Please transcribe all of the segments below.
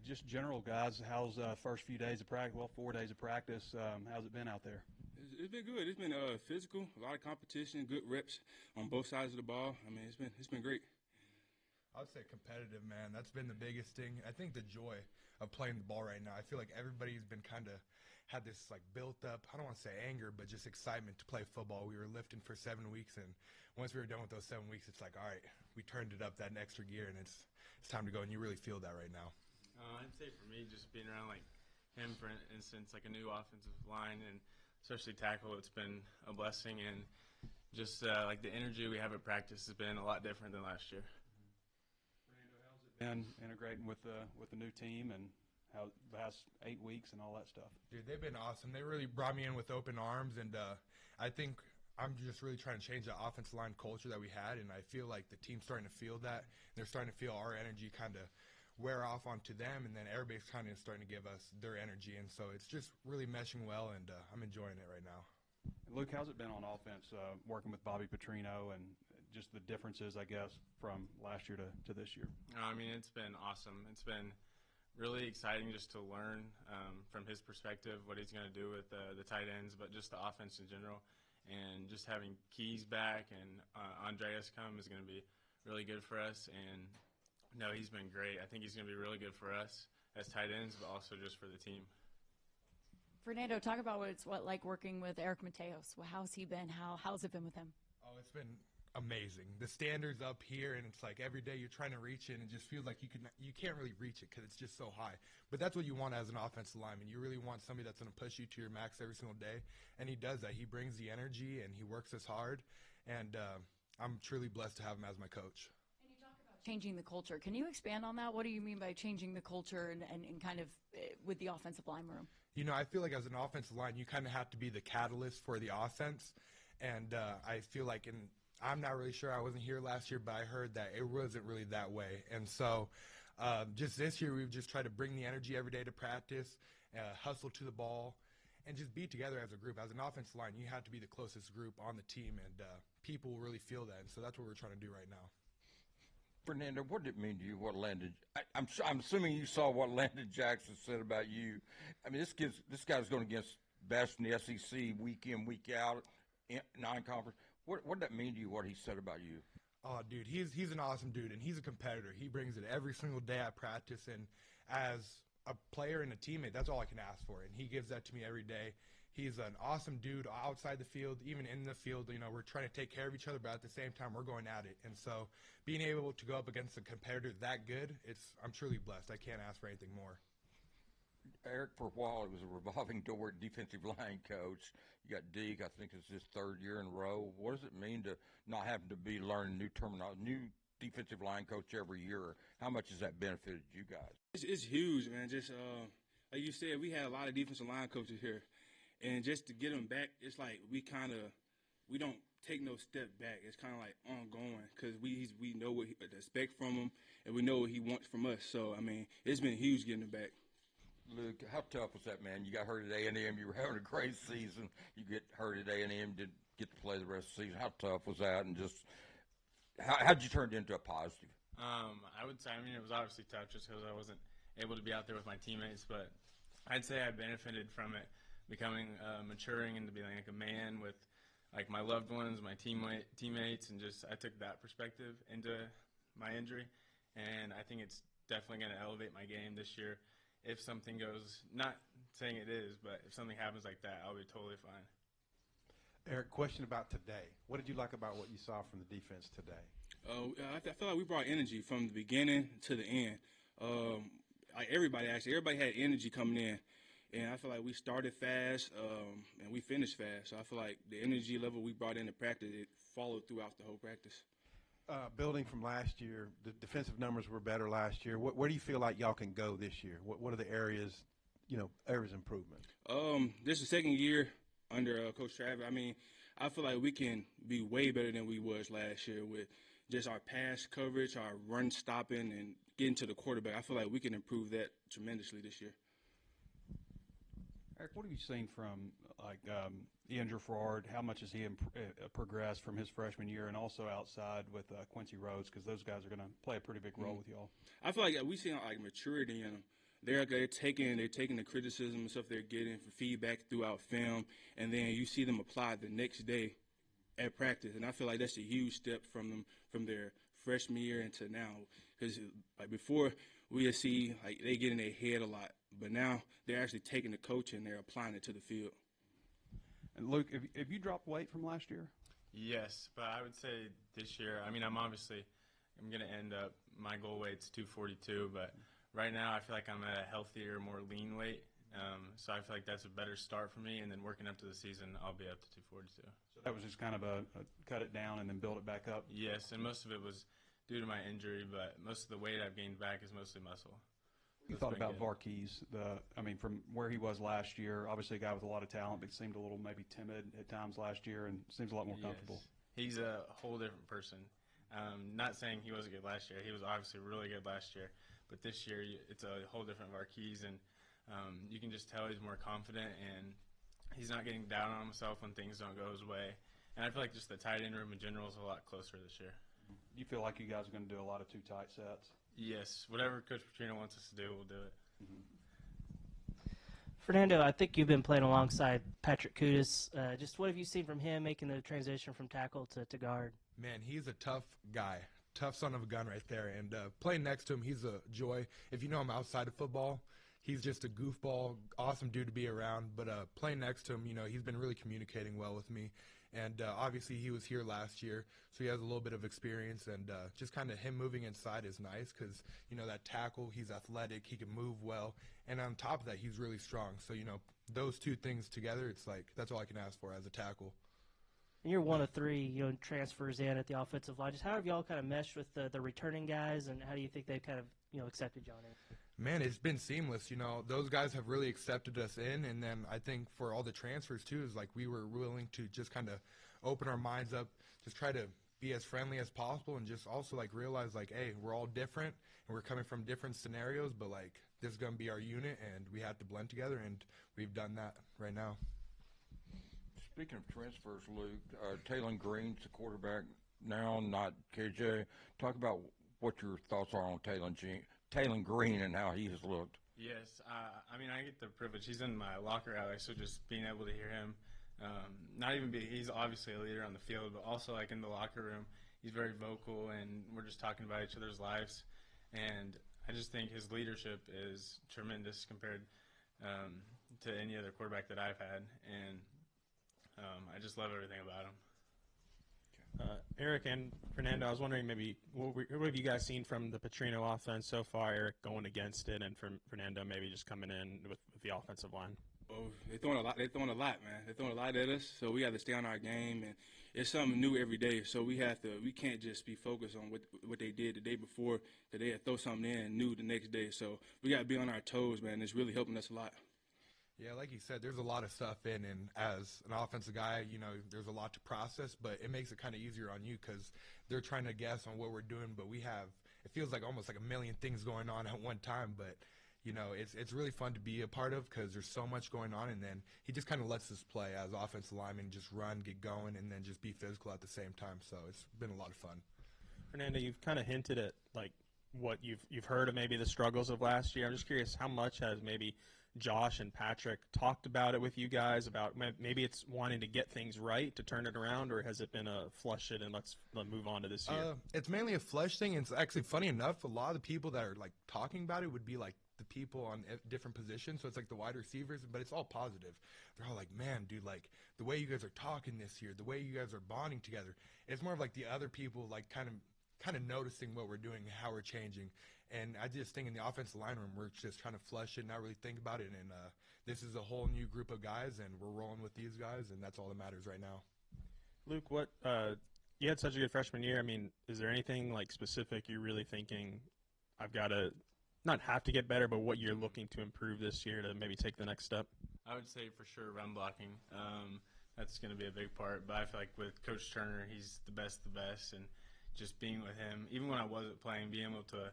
Just general, guys, how's first few days of practice, well, 4 days of practice, how's it been out there? It's been good. It's been physical, a lot of competition, good reps on both sides of the ball. I mean, it's been great. I would say competitive, man. That's been the biggest thing. I think the joy of playing the ball right now. I feel like everybody's been kind of had this like built up, I don't want to say anger, but just excitement to play football. We were lifting for 7 weeks, and once we were done with those 7 weeks, it's like, all right, we turned it up that extra gear, and it's time to go, and you really feel that right now. I'd say for me, just being around like him, for instance, like a new offensive line and especially tackle, it's been a blessing, and just like the energy we have at practice has been a lot different than last year. Fernando, how's it been integrating with the new team and how the past 8 weeks and all that stuff? Dude, they've been awesome. They really brought me in with open arms, and I think I'm just really trying to change the offensive line culture that we had, and I feel like the team's starting to feel that. They're starting to feel our energy kind of wear off onto them, and then everybody's kind of starting to give us their energy, and so it's just really meshing well, and I'm enjoying it right now. Luke, how's it been on offense, working with Bobby Petrino, and just the differences, I guess, from last year to this year? I mean, it's been awesome. It's been really exciting just to learn from his perspective what he's going to do with the tight ends, but just the offense in general. And just having Keys back and Andreas come is going to be really good for us. And no, he's been great. I think he's going to be really good for us as tight ends, but also just for the team. Fernando, talk about what it's like working with Eric Mateos. How's he been? How's it been with him? Oh, it's been amazing. The standards up here, and it's like every day you're trying to reach it, and it just feels like you can't really reach it because it's just so high. But that's what you want as an offensive lineman. You really want somebody that's going to push you to your max every single day, and he does that. He brings the energy, and he works us hard, and I'm truly blessed to have him as my coach. Changing the culture. Can you expand on that? What do you mean by changing the culture and kind of with the offensive line room? You know, I feel like as an offensive line, you kind of have to be the catalyst for the offense. And I feel like, I'm not really sure, I wasn't here last year, but I heard that it wasn't really that way. And so just this year, we've just tried to bring the energy every day to practice, hustle to the ball, and just be together as a group. As an offensive line, you have to be the closest group on the team, and people will really feel that. And so that's what we're trying to do right now. Fernando, what did it mean to you? What Landon? I'm assuming you saw what Landon Jackson said about you. I mean, this guy's going against best in the SEC week in, week out, non-conference. What did that mean to you? What he said about you? Oh, dude, he's an awesome dude, and he's a competitor. He brings it every single day at practice, and as a player and a teammate, that's all I can ask for, and he gives that to me every day. He's an awesome dude outside the field, even in the field. You know, we're trying to take care of each other, but at the same time, we're going at it. And so being able to go up against a competitor that good, I'm truly blessed. I can't ask for anything more. Eric, for a while, it was a revolving door defensive line coach. You got Deke, I think it's his third year in a row. What does it mean to not having to be learning new terminology, new defensive line coach every year? How much has that benefited you guys? It's huge, man. Just like you said, we had a lot of defensive line coaches here. And just to get him back, it's like we don't take no step back. It's kind of like ongoing because we know what to expect from him, and we know what he wants from us. So, I mean, it's been huge getting him back. Luke, how tough was that, man? You got hurt at A&M. You were having a great season. You get hurt at A&M, didn't get to play the rest of the season. How tough was that? And just how'd you turn it into a positive? I would say, I mean, it was obviously tough just because I wasn't able to be out there with my teammates, but I'd say I benefited from it. Becoming maturing into being like a man with like my loved ones, my teammates, and just I took that perspective into my injury, and I think it's definitely going to elevate my game this year. If something goes, not saying it is, but if something happens like that, I'll be totally fine. Eric, question about today. What did you like about what you saw from the defense today? I feel like we brought energy from the beginning to the end. Like everybody had energy coming in. And I feel like we started fast and we finished fast. So I feel like the energy level we brought into practice, it followed throughout the whole practice. Building from last year, the defensive numbers were better last year. Where do you feel like y'all can go this year? What are the areas improvement? This is the second year under Coach Travis. I mean, I feel like we can be way better than we was last year with just our pass coverage, our run stopping, and getting to the quarterback. I feel like we can improve that tremendously this year. Eric, what have you seen from like Ian Gerard, how much has he progressed from his freshman year, and also outside with Quincy Rhodes, because those guys are going to play a pretty big role with y'all. I feel like we see like maturity in them. They're taking the criticism and stuff they're getting for feedback throughout film, and then you see them apply the next day at practice. And I feel like that's a huge step from them from their freshman year into now. Because like before, we would see like they get in their head a lot, but now they're actually taking the coaching and they're applying it to the field. And Luke, have you dropped weight from last year? Yes, but I would say this year, I mean, I'm going to end up, my goal weight's 242, but right now I feel like I'm at a healthier, more lean weight. So I feel like that's a better start for me, and then working up to the season, I'll be up to 242. So that was just kind of a cut it down and then build it back up? Yes, and most of it was due to my injury, but most of the weight I've gained back is mostly muscle. You thought about Varkey's, from where he was last year, obviously a guy with a lot of talent, but seemed a little maybe timid at times last year and seems a lot more comfortable. He's a whole different person. Not saying he wasn't good last year. He was obviously really good last year, but this year it's a whole different Varkey's, and you can just tell he's more confident, and he's not getting down on himself when things don't go his way. And I feel like just the tight end room in general is a lot closer this year. You feel like you guys are going to do a lot of too tight sets? Yes, whatever Coach Petrino wants us to do, we'll do it. Fernando, I think you've been playing alongside Patrick Kudus. Just what have you seen from him making the transition from tackle to guard? Man, he's a tough guy, tough son of a gun right there. And playing next to him, he's a joy. If you know him outside of football, he's just a goofball, awesome dude to be around. But playing next to him, he's been really communicating well with me. And obviously he was here last year, so he has a little bit of experience. And just kind of him moving inside is nice because, that tackle, he's athletic, he can move well. And on top of that, he's really strong. So, those two things together, it's like that's all I can ask for as a tackle. And you're one of three, transfers in at the offensive line. Just how have y'all kind of meshed with the returning guys, and how do you think they've kind of, accepted y'all in? Man, it's been seamless. Those guys have really accepted us in, and then I think for all the transfers too is like we were willing to just kind of open our minds up, just try to be as friendly as possible, and just also like realize like, hey, we're all different and we're coming from different scenarios, but like this is gonna be our unit, and we have to blend together, and we've done that right now. Speaking of transfers, Luke, Taylon Green's the quarterback now, not KJ. Talk about what your thoughts are on Taylon Green and how he has looked. Yes, I get the privilege. He's in my locker alley, so just being able to hear him, he's obviously a leader on the field, but also like in the locker room, he's very vocal, and we're just talking about each other's lives. And I just think his leadership is tremendous compared to any other quarterback that I've had, and I just love everything about him. Eric and Fernando, I was wondering maybe what have you guys seen from the Petrino offense so far? Eric going against it, and from Fernando maybe just coming in with the offensive line. Oh, they're throwing a lot, man. They're throwing a lot at us, so we have to stay on our game, and it's something new every day. So we can't just be focused on what they did the day before. That they throw something in new the next day. So we got to be on our toes, man. It's really helping us a lot. Yeah, like you said, there's a lot of stuff in, and as an offensive guy, there's a lot to process, but it makes it kind of easier on you because they're trying to guess on what we're doing, but it feels like almost like a million things going on at one time, but, it's really fun to be a part of because there's so much going on, and then he just kind of lets us play as offensive linemen, just run, get going, and then just be physical at the same time, so it's been a lot of fun. Fernando, you've kind of hinted at, like, what you've heard of maybe the struggles of last year. I'm just curious, how much has maybe Josh and Patrick talked about it with you guys, about maybe it's wanting to get things right to turn it around, or has it been a flush it and let's move on to this year? It's mainly a flush thing. It's actually funny enough, a lot of the people that are like talking about it would be like the people on different positions. So it's like the wide receivers, but it's all positive. They're all like, man, dude, like the way you guys are talking this year, the way you guys are bonding together. It's more of like the other people like kind of noticing what we're doing, how we're changing. And I just think in the offensive line room, we're just trying to flush it, not really think about it. And this is a whole new group of guys, and we're rolling with these guys, and that's all that matters right now. Luke, you had such a good freshman year. I mean, is there anything like specific you're really thinking I've got to not have to get better, but what you're looking to improve this year to maybe take the next step? I would say for sure run blocking. That's going to be a big part. But I feel like with Coach Turner, he's the best, and just being with him, even when I wasn't playing, being able to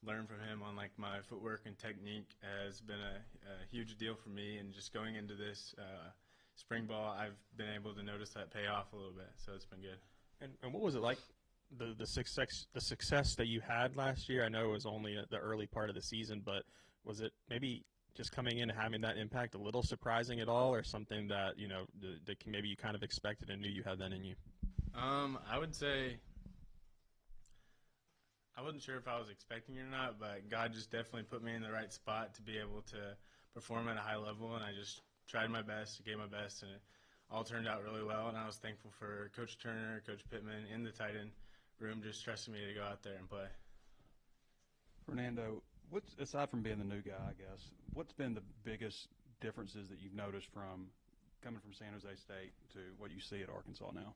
learn from him on like my footwork and technique has been a huge deal for me. And just going into this spring ball, I've been able to notice that pay off a little bit. So it's been good. And what was it like, the success that you had last year? I know it was only the early part of the season, but was it maybe just coming in and having that impact a little surprising at all, or something that, you know, that maybe you kind of expected and knew you had that in you? I would say I wasn't sure if I was expecting it or not, but God just definitely put me in the right spot to be able to perform at a high level, and I just tried my best, gave my best, and it all turned out really well. And I was thankful for Coach Turner, Coach Pittman in the tight end room just trusting me to go out there and play. Fernando, aside from being the new guy, I guess, what's been the biggest differences that you've noticed from coming from San Jose State to what you see at Arkansas now?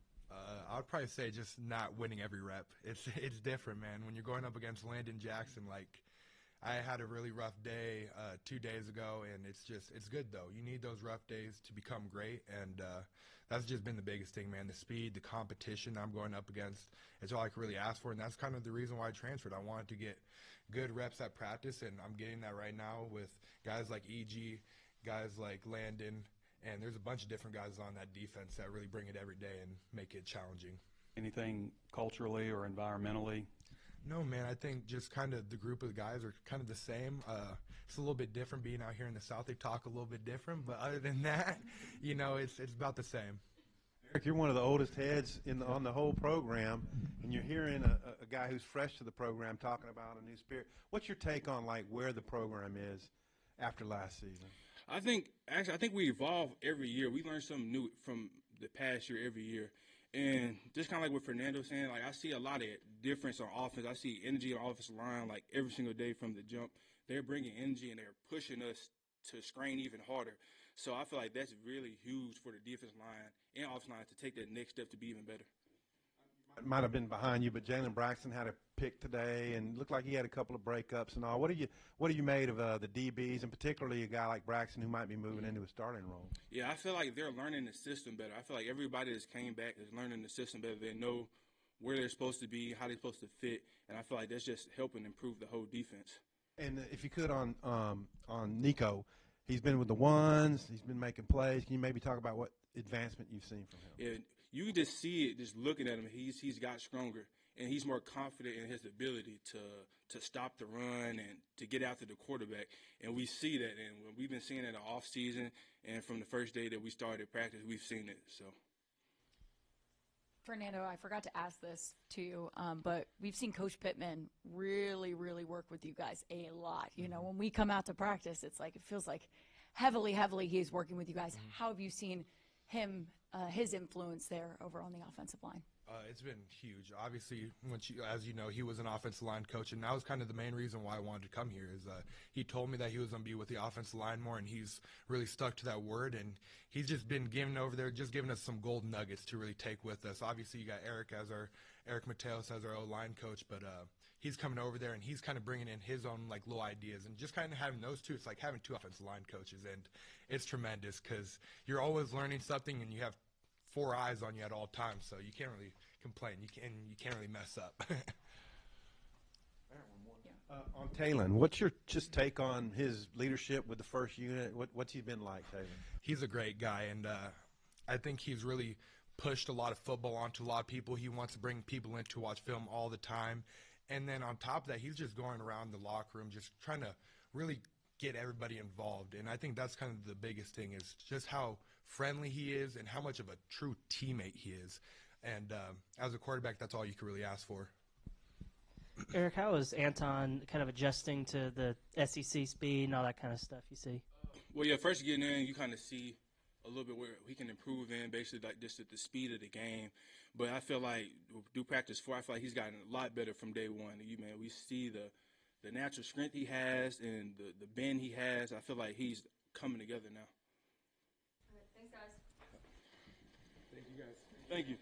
I would probably say just not winning every rep. It's different, man. When you're going up against Landon Jackson, like I had a really rough day 2 days ago, and it's good though. You need those rough days to become great, and that's just been the biggest thing, man. The speed, the competition I'm going up against, it's all I could really ask for, and that's kind of the reason why I transferred. I wanted to get good reps at practice, and I'm getting that right now with guys like EG, guys like Landon, and there's a bunch of different guys on that defense that really bring it every day and make it challenging. Anything culturally or environmentally? No, man, I think just kind of the group of guys are kind of the same. It's a little bit different being out here in the South. They talk a little bit different, but other than that, you know, it's about the same. Eric, you're one of the oldest heads on the whole program, and you're hearing a guy who's fresh to the program talking about a new spirit. What's your take on, like, where the program is after last season? I think we evolve every year. We learn something new from the past year every year. And just kind of like what Fernando was saying, like I see a lot of difference on offense. I see energy on the offensive line like every single day from the jump. They're bringing energy and they're pushing us to screen even harder. So I feel like that's really huge for the defensive line and offensive line to take that next step to be even better. It might have been behind you, but Jalen Braxton had a pick today and looked like he had a couple of breakups and all. What are you made of the DBs, and particularly a guy like Braxton who might be moving into a starting role? Yeah, I feel like they're learning the system better. I feel like everybody that's came back is learning the system better. They know where they're supposed to be, how they're supposed to fit, and I feel like that's just helping improve the whole defense. And if you could on Nico, he's been with the ones, he's been making plays. Can you maybe talk about what advancement you've seen from him? Yeah, you can just see it just looking at him. He's got stronger, and he's more confident in his ability to stop the run and to get after the quarterback. And we see that, and we've been seeing it in the off season, and from the first day that we started practice, we've seen it. So. Fernando, I forgot to ask this to you, but we've seen Coach Pittman really, really work with you guys a lot. You know, when we come out to practice, it feels like heavily he's working with you guys. Mm-hmm. How have you seen him, his influence there over on the offensive line? It's been huge. Obviously, as you know, he was an offensive line coach, and that was kind of the main reason why I wanted to come here. Is he told me that he was going to be with the offensive line more, and he's really stuck to that word. And he's just been giving us some gold nuggets to really take with us. Obviously, you got Eric Mateos as our O-line coach, but he's coming over there and he's kind of bringing in his own like little ideas, and just kind of having those two. It's like having two offensive line coaches, and it's tremendous because you're always learning something, and you have 4 eyes on you at all times, so you can't really complain. You can't really mess up. On Talon, what's your just take on his leadership with the first unit? What's he been like, Talon? He's a great guy, and I think he's really pushed a lot of football onto a lot of people. He wants to bring people in to watch film all the time, and then on top of that, he's just going around the locker room just trying to really get everybody involved. And I think that's kind of the biggest thing, is just how friendly he is and how much of a true teammate he is. And as a quarterback, that's all you can really ask for. Eric, how is Anton kind of adjusting to the SEC speed and all that kind of stuff you see? Well, yeah, first getting in, you kind of see a little bit where he can improve in, basically like just at the speed of the game. But I feel like through practice 4, I feel like he's gotten a lot better from day one. We see the natural strength he has and the bend he has. I feel like he's coming together now. All right, thanks, guys. Thank you, guys. Thank you.